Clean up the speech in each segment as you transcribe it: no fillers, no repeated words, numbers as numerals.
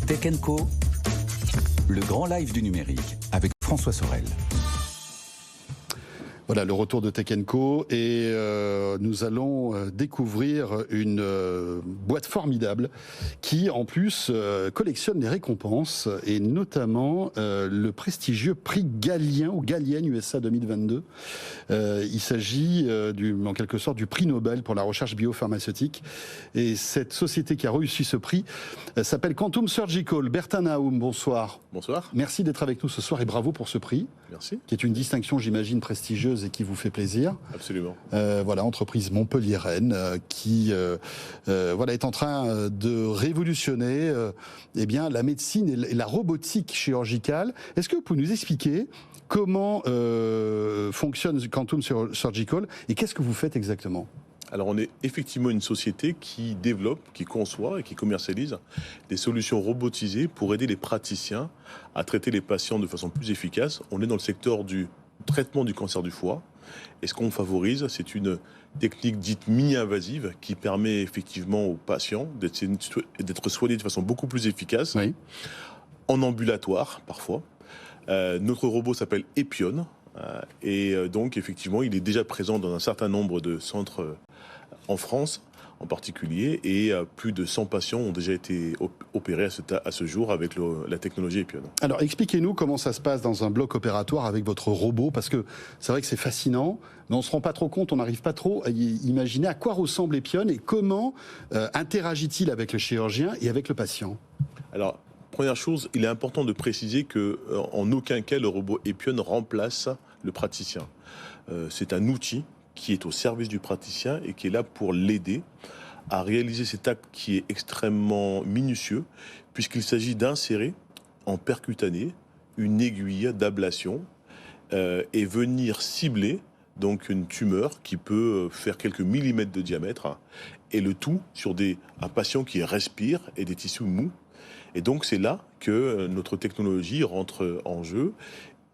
Tech Co, le grand live du numérique avec François Sorel. Voilà le retour de Tech Co et nous allons découvrir une boîte formidable qui en plus collectionne les récompenses et notamment le prestigieux prix Galien ou Galien USA 2022. Il s'agit en quelque sorte du prix Nobel pour la recherche biopharmaceutique et cette société qui a reçu ce prix s'appelle Quantum Surgical. Bertin Naoum, bonsoir. Bonsoir. Merci d'être avec nous ce soir et bravo pour ce prix. Merci. Qui est une distinction, j'imagine, prestigieuse et qui vous fait plaisir. Absolument. Voilà, entreprise montpelliéraine qui est en train de révolutionner la médecine et la robotique chirurgicale. Est-ce que vous pouvez nous expliquer comment fonctionne Quantum Surgical et qu'est-ce que vous faites exactement ? Alors on est effectivement une société qui développe, qui conçoit et qui commercialise des solutions robotisées pour aider les praticiens à traiter les patients de façon plus efficace. On est dans le secteur du traitement du cancer du foie et ce qu'on favorise, c'est une technique dite mini-invasive qui permet effectivement aux patients d'être soignés de façon beaucoup plus efficace, oui, en ambulatoire parfois. Notre robot s'appelle Epion. Et donc, effectivement, il est déjà présent dans un certain nombre de centres en France, en particulier, et plus de 100 patients ont déjà été opérés à ce jour avec la technologie Epion. Alors, expliquez-nous comment ça se passe dans un bloc opératoire avec votre robot, parce que c'est vrai que c'est fascinant, mais on ne se rend pas trop compte, on n'arrive pas trop à imaginer à quoi ressemble Epion et comment interagit-il avec le chirurgien et avec le patient. Alors, première chose, il est important de préciser qu'en aucun cas le robot Epion remplace le praticien. C'est un outil qui est au service du praticien et qui est là pour l'aider à réaliser cet acte qui est extrêmement minutieux, puisqu'il s'agit d'insérer en percutané une aiguille d'ablation et venir cibler donc une tumeur qui peut faire quelques millimètres de diamètre, et le tout sur un patient qui respire et des tissus mous. Et donc c'est là que notre technologie rentre en jeu.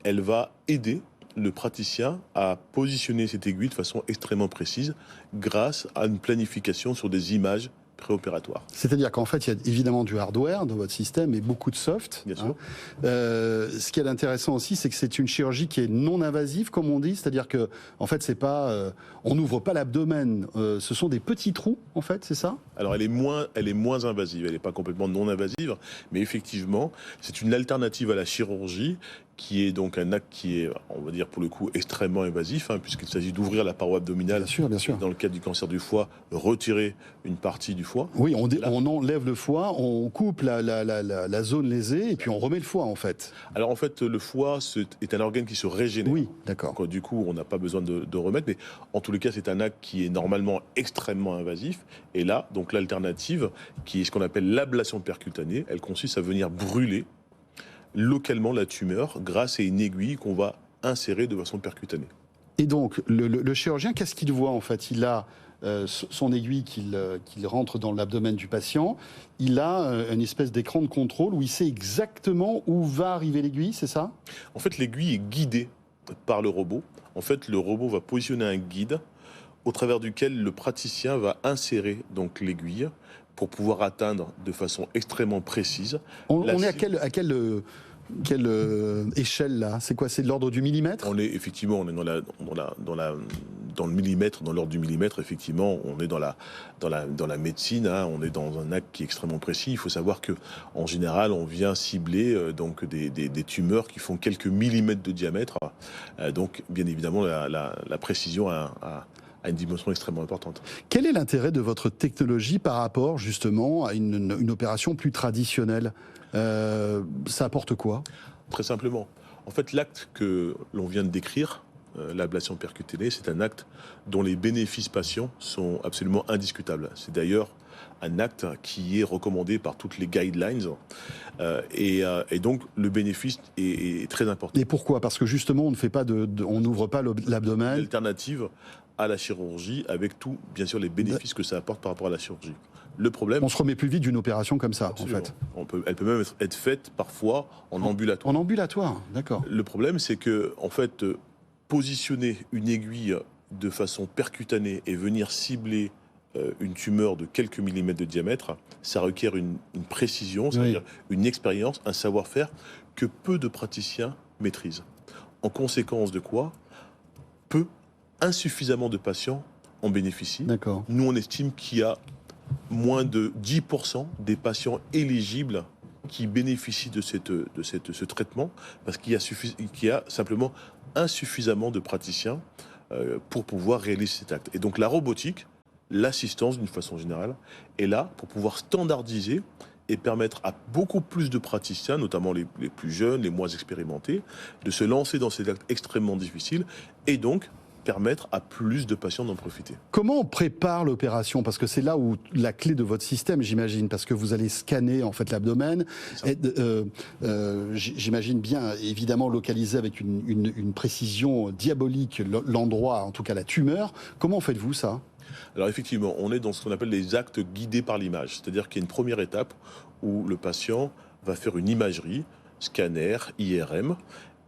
Elle va aider le praticien à positionner cette aiguille de façon extrêmement précise grâce à une planification sur des images préopératoires. C'est-à-dire qu'en fait, il y a évidemment du hardware dans votre système et beaucoup de soft. Bien sûr. Ce qui est intéressant aussi, c'est que c'est une chirurgie qui est non invasive, comme on dit. C'est-à-dire que, en fait, c'est pas, on n'ouvre pas l'abdomen. Ce sont des petits trous, en fait, c'est ça ? Alors, elle est moins invasive. Elle n'est pas complètement non invasive, mais effectivement, c'est une alternative à la chirurgie, qui est donc un acte qui est, on va dire pour le coup, extrêmement invasif, puisqu'il s'agit d'ouvrir la paroi abdominale. Bien sûr. Dans le cadre du cancer du foie, retirer une partie du foie. Oui, on enlève le foie, on coupe la zone lésée et puis on remet le foie en fait. Alors en fait, le foie est un organe qui se régénère. Oui, d'accord. Donc, du coup, on n'a pas besoin de remettre, mais en tous les cas, c'est un acte qui est normalement extrêmement invasif. Et là, donc l'alternative, qui est ce qu'on appelle l'ablation percutanée, elle consiste à venir brûler localement la tumeur grâce à une aiguille qu'on va insérer de façon percutanée. Et donc, le chirurgien, qu'est-ce qu'il voit en fait ? Il a son aiguille qu'il rentre dans l'abdomen du patient. Il a une espèce d'écran de contrôle où il sait exactement où va arriver l'aiguille, c'est ça ? En fait, l'aiguille est guidée par le robot. En fait, le robot va positionner un guide au travers duquel le praticien va insérer donc l'aiguille pour pouvoir atteindre de façon extrêmement précise. On est à quelle échelle là ? C'est quoi ? C'est de l'ordre du millimètre ? On est dans le millimètre, dans l'ordre du millimètre. Effectivement, on est dans la médecine. On est dans un acte qui est extrêmement précis. Il faut savoir que en général, on vient cibler donc des tumeurs qui font quelques millimètres de diamètre. Donc, bien évidemment, la précision a une dimension extrêmement importante. Quel est l'intérêt de votre technologie par rapport justement à une opération plus traditionnelle ? Ça apporte quoi ? Très simplement. En fait, l'acte que l'on vient de décrire, l'ablation percutanée, c'est un acte dont les bénéfices patients sont absolument indiscutables. C'est d'ailleurs un acte qui est recommandé par toutes les guidelines et donc le bénéfice est très important. Et pourquoi ? Parce que justement, on n'ouvre pas l'abdomen. L'alternative à la chirurgie avec tout, bien sûr, les bénéfices que ça apporte par rapport à la chirurgie. Le problème... On se remet plus vite d'une opération comme ça, absolument. En fait. Elle peut même être faite parfois en ambulatoire. En ambulatoire, d'accord. Le problème, c'est que, en fait, positionner une aiguille de façon percutanée et venir cibler une tumeur de quelques millimètres de diamètre, ça requiert une précision, c'est-à-dire une expérience, un savoir-faire que peu de praticiens maîtrisent. En conséquence de quoi, insuffisamment de patients en bénéficient. D'accord. Nous, on estime qu'il y a moins de 10% des patients éligibles qui bénéficient de ce traitement, parce qu'il y a simplement insuffisamment de praticiens pour pouvoir réaliser cet acte. Et donc la robotique, l'assistance d'une façon générale, est là pour pouvoir standardiser et permettre à beaucoup plus de praticiens, notamment les plus jeunes, les moins expérimentés, de se lancer dans ces actes extrêmement difficiles et donc permettre à plus de patients d'en profiter. Comment on prépare l'opération? Parce que c'est là où la clé de votre système, j'imagine, parce que vous allez scanner en fait l'abdomen. J'imagine bien, évidemment, localiser avec une précision diabolique l'endroit, en tout cas la tumeur. Comment faites-vous ça? Alors effectivement, on est dans ce qu'on appelle les actes guidés par l'image. C'est-à-dire qu'il y a une première étape où le patient va faire une imagerie, scanner, IRM.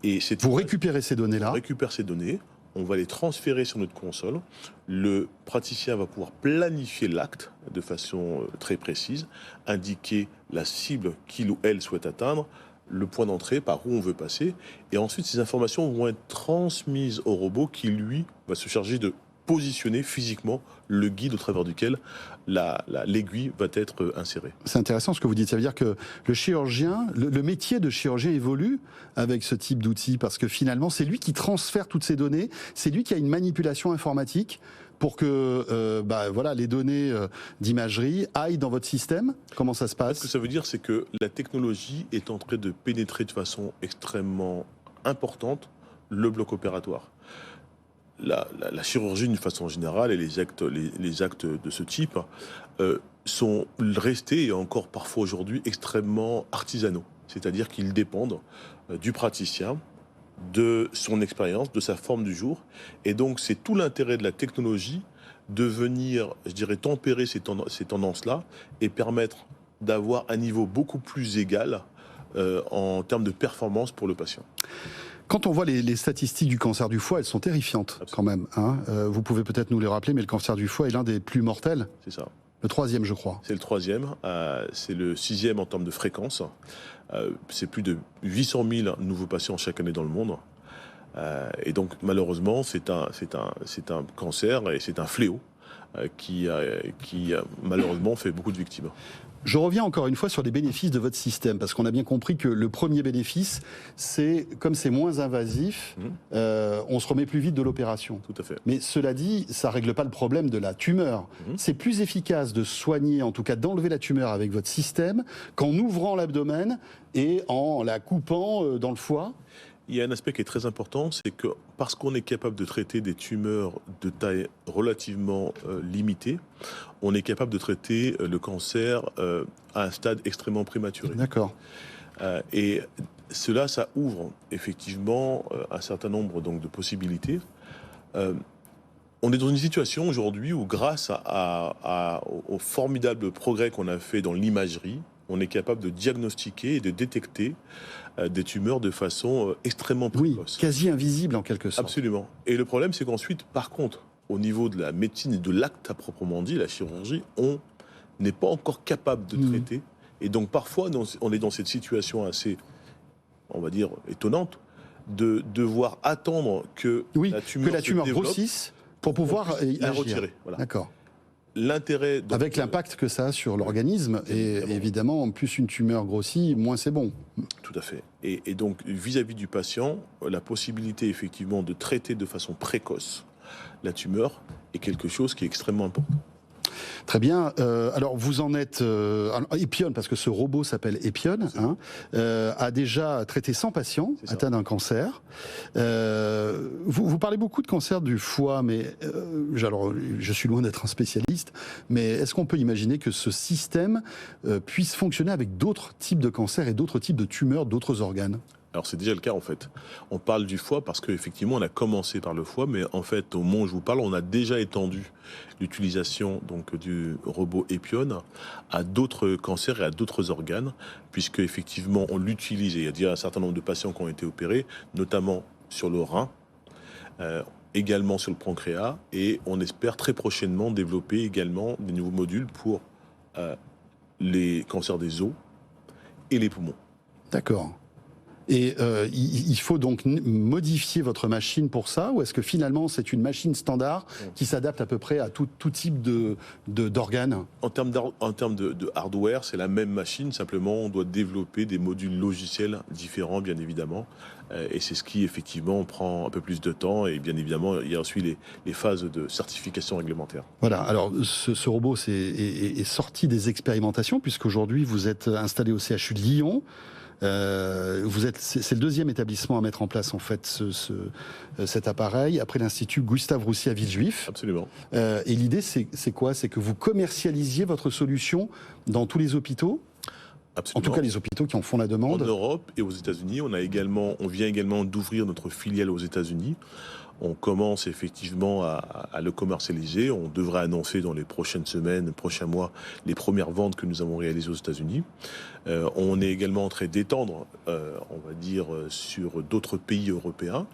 Et vous récupérez ces données-là? On récupère ces données. On va les transférer sur notre console. Le praticien va pouvoir planifier l'acte de façon très précise, indiquer la cible qu'il ou elle souhaite atteindre, le point d'entrée, par où on veut passer. Et ensuite, ces informations vont être transmises au robot qui, lui, va se charger de positionner physiquement le guide au travers duquel l'aiguille va être insérée. C'est intéressant ce que vous dites. Ça veut dire que le chirurgien, le métier de chirurgien évolue avec ce type d'outil, parce que finalement, c'est lui qui transfère toutes ces données, c'est lui qui a une manipulation informatique pour que voilà, les données d'imagerie aillent dans votre système. Comment ça se passe? Ce que ça veut dire, c'est que la technologie est en train de pénétrer de façon extrêmement importante le bloc opératoire. La chirurgie d'une façon générale et les actes de ce type sont restés et encore parfois aujourd'hui extrêmement artisanaux. C'est-à-dire qu'ils dépendent du praticien, de son expérience, de sa forme du jour. Et donc c'est tout l'intérêt de la technologie de venir, je dirais, tempérer ces tendances-là et permettre d'avoir un niveau beaucoup plus égal en termes de performance pour le patient. Quand on voit les statistiques du cancer du foie, elles sont terrifiantes. Absolument. Quand même. Hein. Vous pouvez peut-être nous les rappeler, mais le cancer du foie est l'un des plus mortels. C'est ça. Le 3e, je crois. C'est le 3e. C'est le 6e en termes de fréquence. C'est plus de 800 000 nouveaux patients chaque année dans le monde. Et donc, malheureusement, c'est un cancer et c'est un fléau qui malheureusement fait beaucoup de victimes. Je reviens encore une fois sur les bénéfices de votre système, parce qu'on a bien compris que le premier bénéfice, c'est, comme c'est moins invasif, on se remet plus vite de l'opération. Tout à fait. Mais cela dit, ça règle pas le problème de la tumeur. C'est plus efficace de soigner, en tout cas d'enlever la tumeur avec votre système, qu'en ouvrant l'abdomen et en la coupant dans le foie. Il y a un aspect qui est très important, c'est que parce qu'on est capable de traiter des tumeurs de taille relativement limitée, on est capable de traiter le cancer à un stade extrêmement prématuré. D'accord. Et cela, ça ouvre effectivement un certain nombre donc, de possibilités. On est dans une situation aujourd'hui où, grâce aux formidables progrès qu'on a fait dans l'imagerie, on est capable de diagnostiquer et de détecter des tumeurs de façon extrêmement précoce. Oui, quasi invisible en quelque sorte. Absolument. Et le problème, c'est qu'ensuite, par contre, au niveau de la médecine et de l'acte à proprement dit, la chirurgie, on n'est pas encore capable de traiter. Et donc, parfois, on est dans cette situation assez, on va dire, étonnante, de devoir attendre que la tumeur grossisse pour pouvoir la retirer. Voilà. D'accord. L'intérêt... Avec l'impact que ça a sur l'organisme, et évidemment, plus une tumeur grossit, moins c'est bon. Tout à fait. Et donc, vis-à-vis du patient, la possibilité, effectivement, de traiter de façon précoce la tumeur est quelque chose qui est extrêmement important. Très bien. Alors, vous en êtes... Epion, parce que ce robot s'appelle Epion, a déjà traité 100 patients atteints d'un cancer. Vous parlez beaucoup de cancer du foie, mais alors, je suis loin d'être un spécialiste, mais est-ce qu'on peut imaginer que ce système puisse fonctionner avec d'autres types de cancers et d'autres types de tumeurs, d'autres organes ? Alors c'est déjà le cas en fait. On parle du foie parce qu'effectivement on a commencé par le foie, mais en fait au moment où je vous parle, on a déjà étendu l'utilisation donc du robot Epion à d'autres cancers et à d'autres organes, puisque effectivement on l'utilise. Et il y a déjà un certain nombre de patients qui ont été opérés, notamment sur le rein. également sur le pancréas et on espère très prochainement développer également des nouveaux modules pour les cancers des os et les poumons. D'accord. Et il faut donc modifier votre machine pour ça, ou est-ce que finalement c'est une machine standard qui s'adapte à peu près à tout type d'organes? En termes de hardware, c'est la même machine, simplement on doit développer des modules logiciels différents, bien évidemment. Et c'est ce qui, effectivement, prend un peu plus de temps. Et bien évidemment, il y a ensuite les phases de certification réglementaire. Voilà, alors ce robot est sorti des expérimentations, puisqu'aujourd'hui vous êtes installé au CHU de Lyon. C'est le deuxième établissement à mettre en place en fait cet appareil après l'Institut Gustave Roussy à Villejuif. Absolument. Et l'idée c'est quoi? C'est que vous commercialisiez votre solution dans tous les hôpitaux? Absolument. En tout cas, les hôpitaux qui en font la demande. En Europe et aux États-Unis, on vient également d'ouvrir notre filiale aux États-Unis. On commence effectivement à le commercialiser. On devrait annoncer dans les prochaines semaines, prochains mois, les premières ventes que nous avons réalisées aux États-Unis. On est également en train d'étendre, on va dire, sur d'autres pays européens.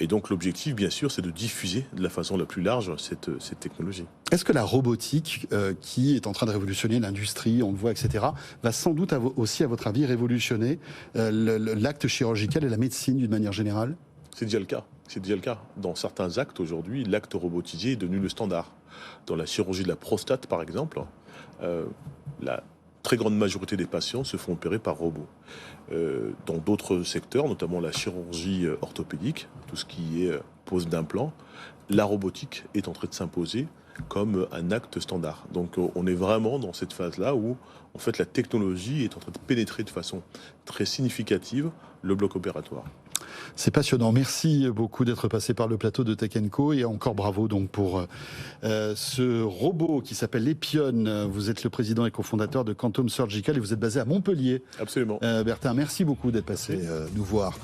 Et donc l'objectif, bien sûr, c'est de diffuser de la façon la plus large cette technologie. Est-ce que la robotique, qui est en train de révolutionner l'industrie, on le voit, etc., va sans doute aussi, à votre avis, révolutionner l'acte chirurgical et la médecine d'une manière générale? C'est déjà le cas. C'est déjà le cas. Dans certains actes, aujourd'hui, l'acte robotisé est devenu le standard. Dans la chirurgie de la prostate, par exemple, la très grande majorité des patients se font opérer par robot. Dans d'autres secteurs, notamment la chirurgie orthopédique, tout ce qui est pose d'implants, la robotique est en train de s'imposer comme un acte standard. Donc on est vraiment dans cette phase-là où en fait la technologie est en train de pénétrer de façon très significative le bloc opératoire. C'est passionnant. Merci beaucoup d'être passé par le plateau de Tech & Co. Et encore bravo donc pour ce robot qui s'appelle l'Epion. Vous êtes le président et cofondateur de Quantum Surgical et vous êtes basé à Montpellier. Absolument. Bertin, merci beaucoup d'être passé nous voir.